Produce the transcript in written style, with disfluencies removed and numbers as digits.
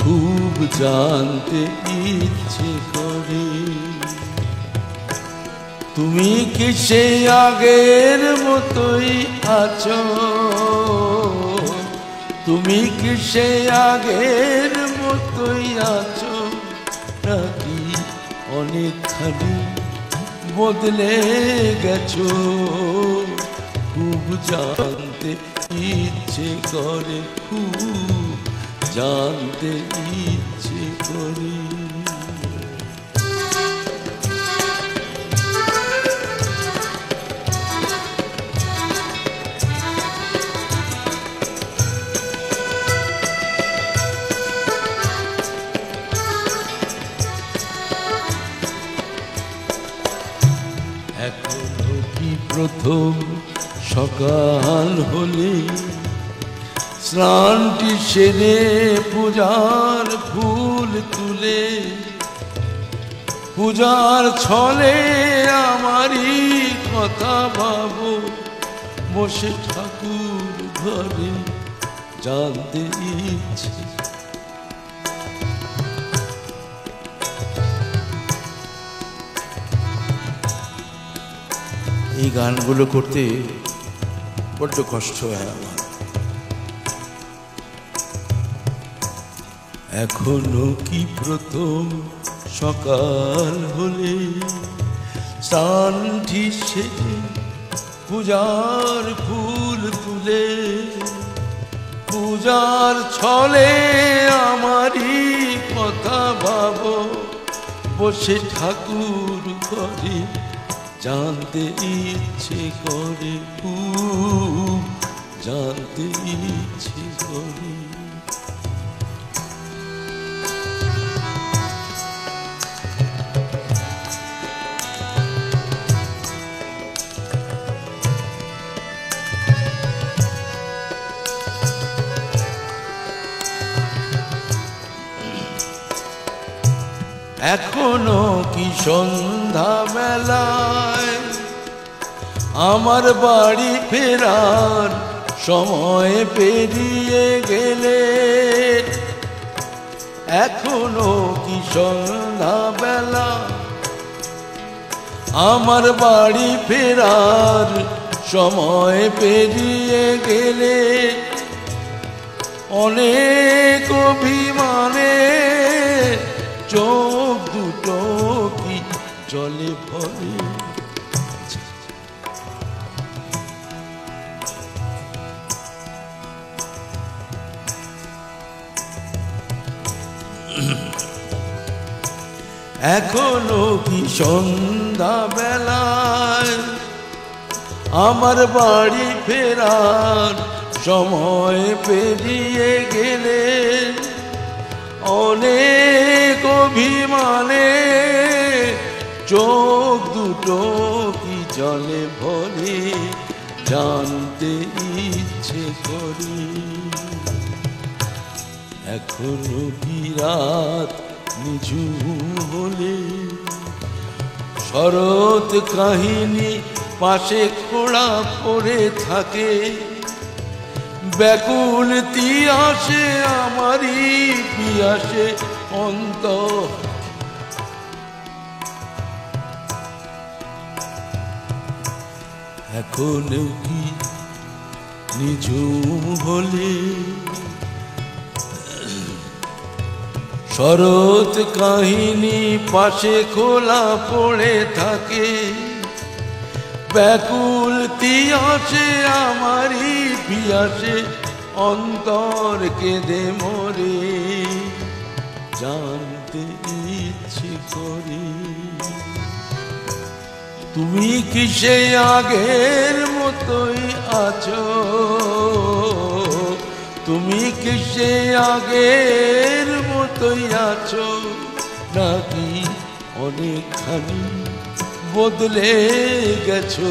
খুব জানতে ইচ্ছে করে। তুমি কি সেই আগের মতোই আছো? তুমি কি সেই আগের মতোই আছো, নাকি অনেকখানি বদলে গেছো? খুব জানতে ইচ্ছে করে, খুব জানতে ইচ্ছে করে। এখনো কি প্রথম সকাল হলে স্নানটি সেরে পূজার ফুল তুলে, পূজার ছলে আমারই কথা ভাবো, বসে ঠাকুর ঘরে জানতে ইচ্ছে। এই গানগুলো করতে বড্ড কষ্ট হয় আমার। এখনো কি প্রথম সকাল হলে স্নানটি সেরে পূজার ফুল তুলে, পূজার ছলে আমারই কথা ভাবো, বসে ঠাকুর ঘরে জানতে ইচ্ছে করে, খুব জানতে ইচ্ছে করে। এখনো কি সন্ধ্যা বেলায় আমার বাড়ি ফেরার সময় পেরিয়ে গেলে? এখনো কি সন্ধ্যা বেলা আমার বাড়ি ফেরার সময় পেরিয়ে গেলে? অনেক অভিমানে চোখ দুটো কি জলে ভরে? এখনো কি সন্ধ্যা বেলায় আমার বাড়ি ফেরার সময় পেরিয়ে গেলে? অনেক অভিমানে চোখ দুটো কি জলে ভরে জানতে ইচ্ছে করি। এখনো কি রাত নিঝুম হলে শরৎ কাহিনী পাশে খোড়া পড়ে থাকে? ব্যাকুল তিয়াসে আমারই পিয়াসে অন্তর, এখনো কি নিঝুম হলে শরৎ কাহিনী পাশে খোলা পড়ে থাকে? ব্যাকুল তিয়াসে আমারই পিয়াসে অন্তর কেঁদে মরে জানতে ইচ্ছে করে। তুমি কি সেই আগের মতোই আছো? তুমি কি সেই আগের মতোই আছো, নাকি অনেকখানি বদলে গেছো?